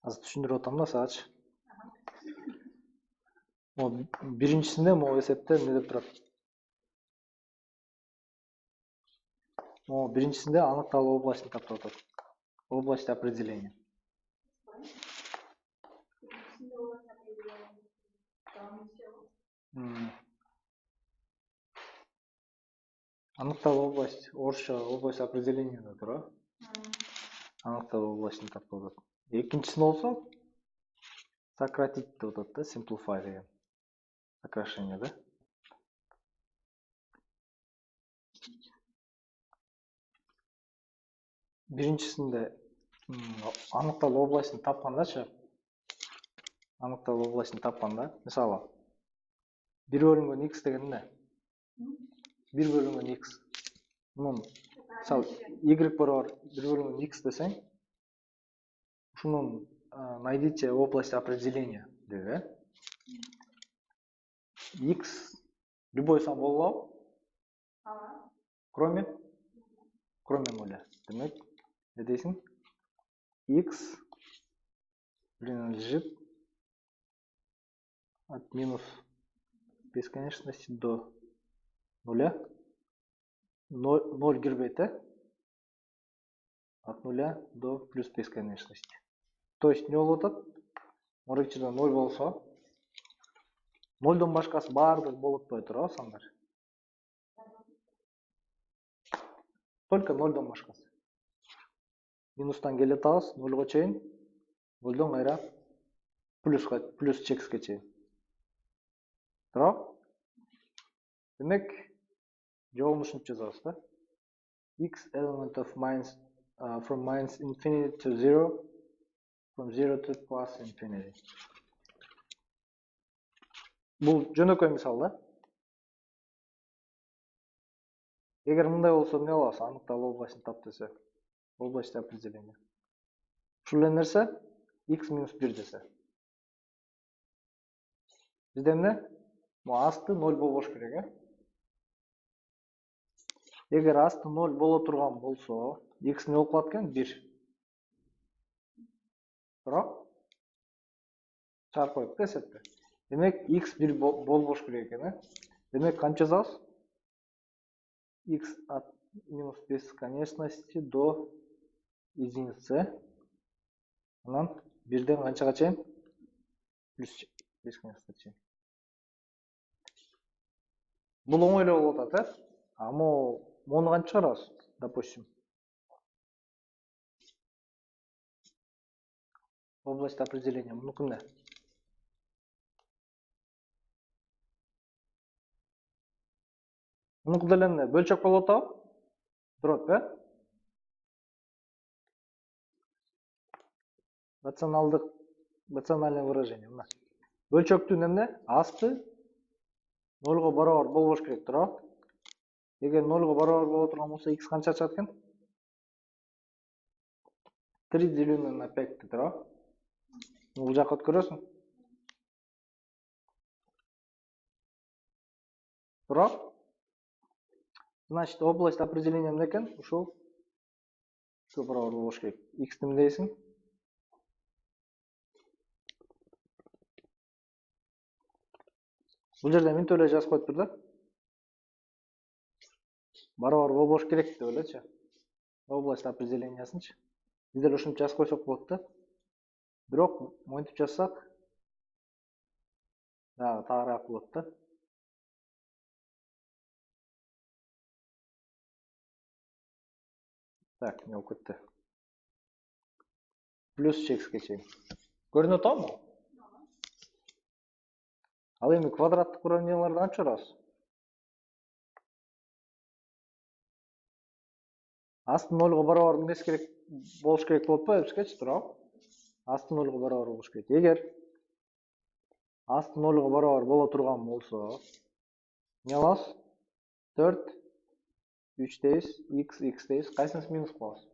Азыр түшүндүрүп атам да сагачы. Биринчисинде могу эсепте эмне деп турат? Биринчисинде аныкталуу областын тап деп атат. Область определения. Аныкталуу область, орусча область определения деп турат. Аныкталуу областын тап деп атат. Экинчисинде болсо сократить деп атат да, simplify деген. Сокращение, да? Биринчисинде аныкталуу областын тапкандачы. Аныкталуу областын тапканда, мисалы 1 бөлүнгөн x деген эмне? 1 бөлүнгөн x. Мунун мисалы y барабар 1 бөлүнгөн x десең, ушунун найдите область определения деди. X любой сан боло алабы? Кроме нуля. Демек, не дейсиң? X принадлежит от минус бесконечности до нуля. 0 кирбейт, от нуля до плюс бесконечности. То есть не болуп атат? Мордок жерде 0 болсо, 0дон башкасы баардыгы болуп атпай турабы сандар? Только 0дон башкасы. Минустан келе атабыз 0го чейин, 0дон кайра плюс чекске чейин. Турабы? Демек, жолун ушинтип жазабыз да. X element of from minus infinity to 0, from 0 to plus infinity. Бул жөнөкөй мисал да. Эгер мындай болсо эмне кылабыз? Аныкталуу областын тап десе. Область определения. Ушул эле нерсе x минус 1 десе. Бизде эмне? Асты 0 болбош керек, Эгер асты 0 боло турган болсо, x не болуп калат экен? 1. Туурабы? Чарп коюп да эсепте. Демек, x 1 болбош керек экен, Демек, канча жазабыз? X от минус бесконечности до единицы. Анан 1ден канчага чейин? Плюс бесконечностька чейин. Бул оңой эле болуп атат, Мону кантип чыгарабыз? Допустим. Область определения. Мунуку эмне? Мунуку деле эмне? Бөлчөк болуп атабы? Дробь, Рациональное выражение. Бөлчөктүн эмне? Асты 0го барабар болбош керек, туурабы? Эгер 0го барабар боло турган болсо, x канча чыгат экен? 3 деленное на 5, туурабы? Бул жакка өткөрөсүң. Туурабы? Значит, область определения эмне экен? Ушул барабар болбош керек. X эмне дейсиң? Бул жерде мынтип эле жазып коюп тур да. Барабар болбош керек деп элечи. Область определениясынчы. Биз деле ушинтип жазып койсок болот да. Бирок монтип жазсак, дагы тагыраак болот да. Так, не болуп кетти. Плюс чекске чейин. Көрүнүп атабы? Ал эми квадраттык уравненияларды кантип чыгарабыз? Асты 0го барабар эмес керек болуш керек болуп атпайбы бизгечи, туурабы? Асты 0го барабар болуш керек. Эгер асты 0го барабар боло турган болсо, эмне кылабыз? 4 3 дейбиз, x дейбиз. Кайсынысы минус кылабыз?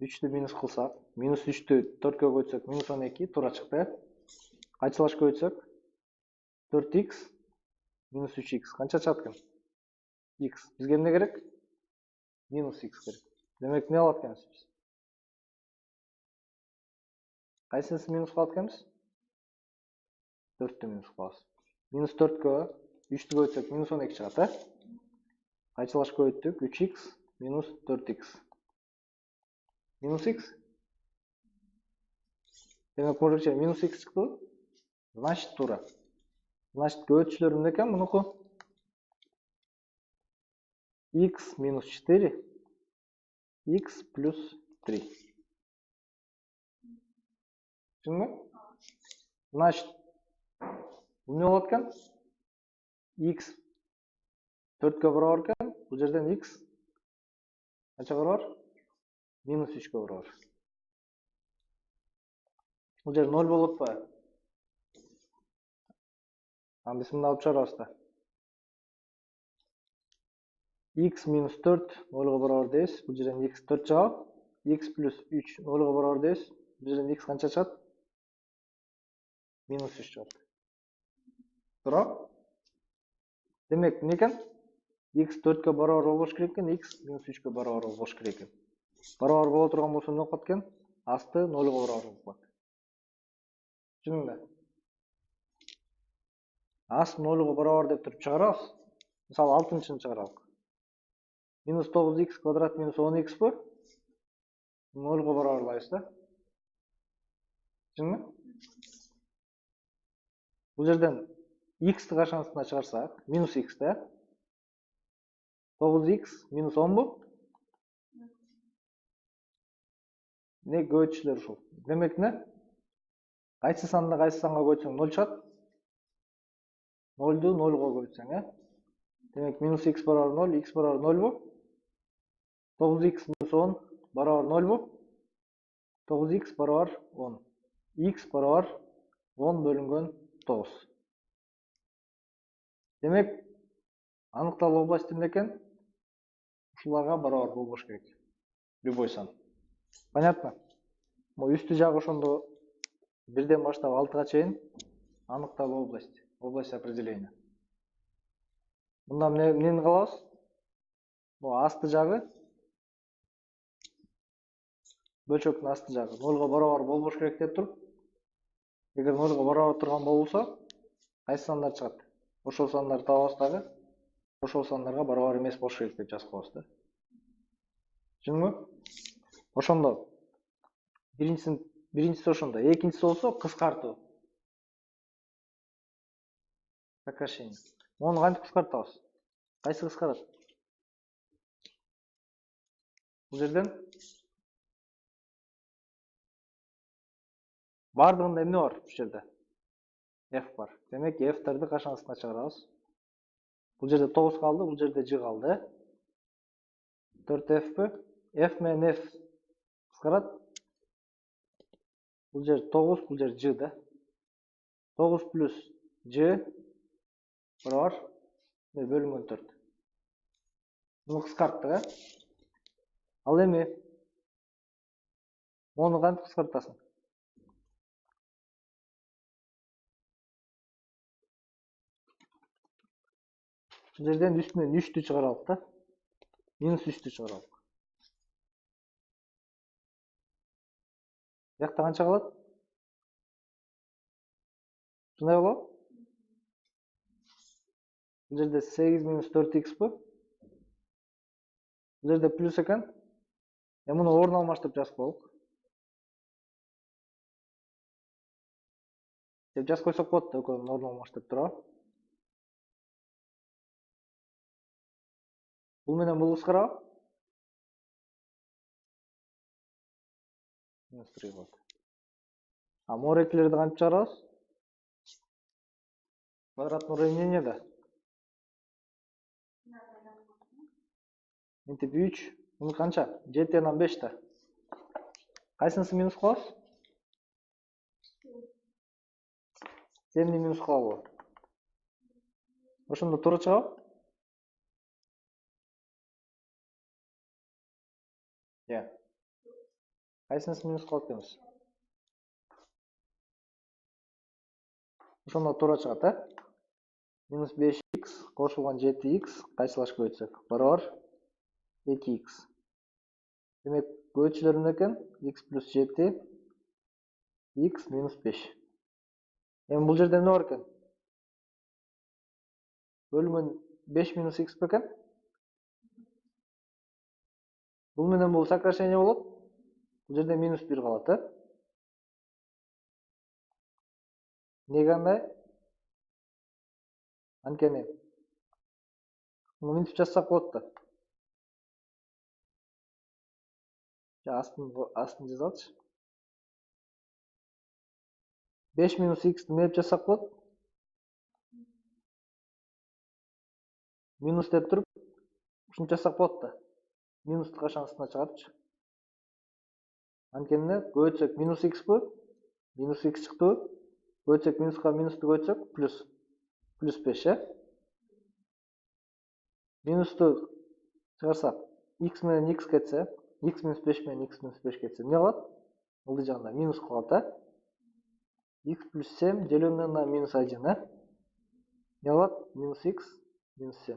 3тү минус кылсак, минус 3тү 4кө көчсөк, минус 12 туура чыкты. Кайчылашка көчсөк, 4x минус 3x канча чыгат экен? X. Бизге эмне керек? Минус x керек. Демек, эмне алат экенбиз? Кайсынысы минус кылат экенбиз? 4-тү минус кылабыз. Минус 4-кө 3-тү көбөйтсөк минус 12 чыгат, э? Кайчылаш көбөйттүк? 3x минус 4x. Минус x. Демек, мурдуча минус x чыкты. Значит, туура. Значит, көбөйтүчүлөр эмне экен мунуку? X минус 4, x плюс 3. Түшүндүңбү? Значит, бул эмне болот экен? X 4-кө барабар экен. Бул жерден x канчага барабар? Минус 3-кө барабар. Бул жер 0 болот ба? Аны биз мында алып чыгарабыз да. X минус 4 0-га барабар дейбиз. Бул жерден x 4 чыгат. X плюс 3 0-га барабар дейбиз. Бул жерден x канча чыгат? Минус 3 чыгат. Туура? Демек, эмне экен? X 4-кө барабар болбош керек экен, x минус 3-кө барабар болбош керек экен. Барабар боло турган болсо эмне болот экен? Асты 0-га барабар болуп калат. Түшүндүңбү? Асты 0-га барабар деп туруп чыгарабыз. Мисалы 6-чыны чыгаралык. Минус 9x квадрат минус 10x бу? 0-га барабарлайбыз да. Түшүндүңбү? Бул жерден x-ти кашансына чыгарсак, минус x да. 9x минус 10 бу? Не көбөйтүчүлөр ушул. Демек не? Кайсы санды кайсы санга көбөйтсөң 0 чыгат? 0-ду 0-га көбөйтсөң, э? Демек, минус x барабар 0, x барабар 0 бу? 9x минус 10 барабар 0 бу? 9x барабар 10. X барабар 10 бөлүнгөн 9. Демек, аныкталуу областы эмне экен? Ушуларга барабар болбош керек. Любой сан. Понятно? Могу үстү жагы ошондо 1-ден баштап 6-га чейин аныкталуу область. Область определения. Мында эмнени кылабыз? Могу асты жагы бөлчөктүн асты жагы 0-га барабар болбош керек деп туруп, эгер 0-га барабар турган болбосо, кайсы сандар чыгат? Ошол сандарды табабыз дагы, ошол сандарга барабар эмес болуш керек деп жазып коебуз да. Түшүндүңбү? Ошондо биринчиси ошондо, экинчиси болсо кыскартуу. Сокращение. Муну кантип кыскартабыз? Кайсы кыскарат? Бул жерден бардыгында эмне бар бул жерде? F бар. Демек, F-терди кашансына чыгарабыз. Бул жерде 9 калды, бул жерде G калды, э? 4F бу? F менен F кыскарат. Бул жер 9, бул жер G да. 9 плюс G барабар бөлүнгөн 4. Муну кыскарттык, э? Ал эми муну кантип кыскартасың? Бул жерден үстүнөн 3-тү чыгаралык да. Минус 3-тү чыгаралык. Бuyakta канча калат? Ушундай болобу? Бул жерде 8 минус 4x бу? Бул жерде плюс экен. Муну орун алмаштырып жазып коелук. Деп жазып койсок болот да, экөөнүн орун алмаштырып туурабы? Бул менен бул кыскарабы? Минус 3 болот. А морекилерди кантип чыгарабыз? Квадратное уравнение да. Мынтип 3, муну канча? 7/5 да. Кайсынысы минус кылабыз? 7-ни минус кылабы? Ошондо туура чыгабы? Кайсынысы минус кылат экенбиз? Ошондо туура чыгат, э? Минус 5x кошулган 7x кайсылаш көбөйтсөк барабар 2x. Демек, көбөйтүчүлөр эмне экен? X плюс 7 x минус 5. Эми бул жерде эмне бар экен? Бөлүмөн 5 минус x бекен. Бул менен бул сокращение болот. Бул жерде минус 1 калат, э? Неге андай? Анткени муну мынтип жазсак болот да. Астын жазалычы. 5 минус x эмне деп жазсак болот? Минус деп туруп, ушинтип жазсак болот да. Минусту кашан астына чыгарыпчы. Анткени көбөйтсөк минус x бу, минус x чыктыбы? Көбөйтсөк минуска минусту көбөйтсөк плюс 5, э? Минусту чыгарсак x менен x кетсе, x минус 5 менен x минус 5 кетсе, эмне калат? Ылдый жагында минус калат, э? X плюс 7 деленное на минус 1, э? Не калат? Минус x минус 7.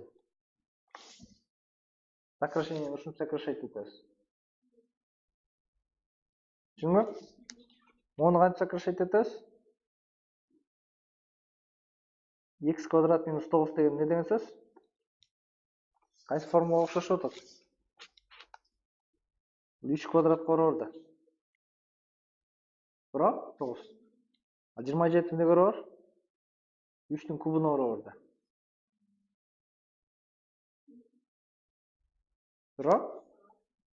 Сокращение ушинтип сокращать этебиз. Түшүндүңбү? Муну кантип сокращать этебиз? X квадрат минус 9 деген эмне деген сөз? Кайсы формулага окшошуп атат? 3 квадратка барабар да. Тура? 9. А 27 эмнеге барабар? 3-түн кубуна барабар да. Тура?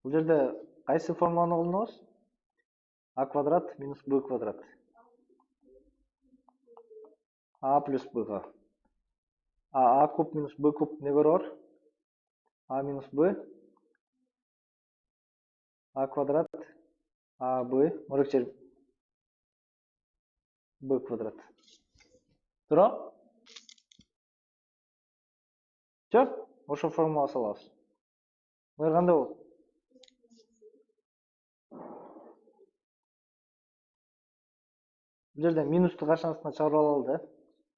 Бул жерде кайсы формуланы колдонобуз? А квадрат минус b квадрат. А плюс b'га. А куб минус b куб эмнеге барабар? А минус b. А квадрат. А b. Мурекчер b квадрат. Тура? Чөп? Ошо формула салабыз. Мына кандай болот? Бул жерде минусту кашан астына чыгарып алалы да.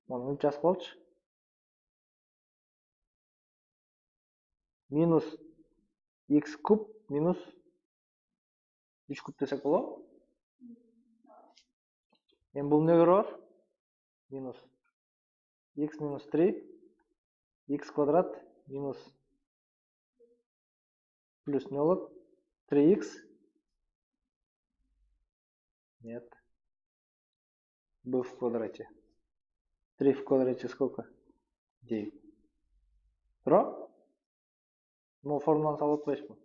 Муну мынтип жазып коелучу. Минус x куб минус 3 куб десек болобу? Эми бул эмнеге барабар? Минус x минус 3 x квадрат минус плюс эмне болот? 3x. Нет. b в квадрате. 3 в квадрате сколько? 9. Тура? Могу формуланы салып атпайсызбы?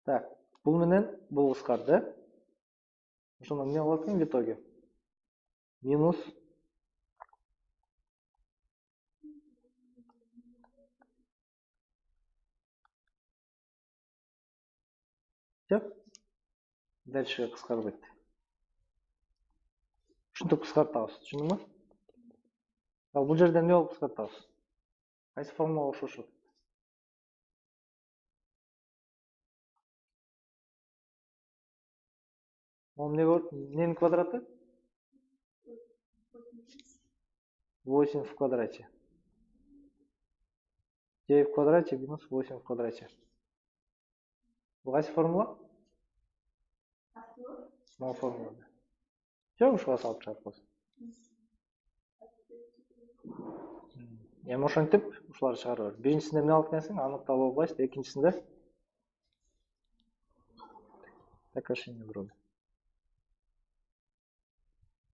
Так, бул менен бул кыскарды. Ошондо эмне болот экен в итоге? Минус Все? Дальше кыскарбайт. Ушинтип кыскартабыз, түшүндүңбү? Ал бул жерде эмне болуп кыскартабыз? Кайсы формулага окшошот? Эмненин квадраты? 8 в квадрате. 9 в квадрате минус 8 в квадрате. Бул кайсы формула? Могу формула. Все, ушуга салып чыгарып Эми ошентип ушуларды чыгарып бер. Биринчисинде эмне алып экенсиң? Аныкталып албайсың. Экинчисинде сокращение дроби.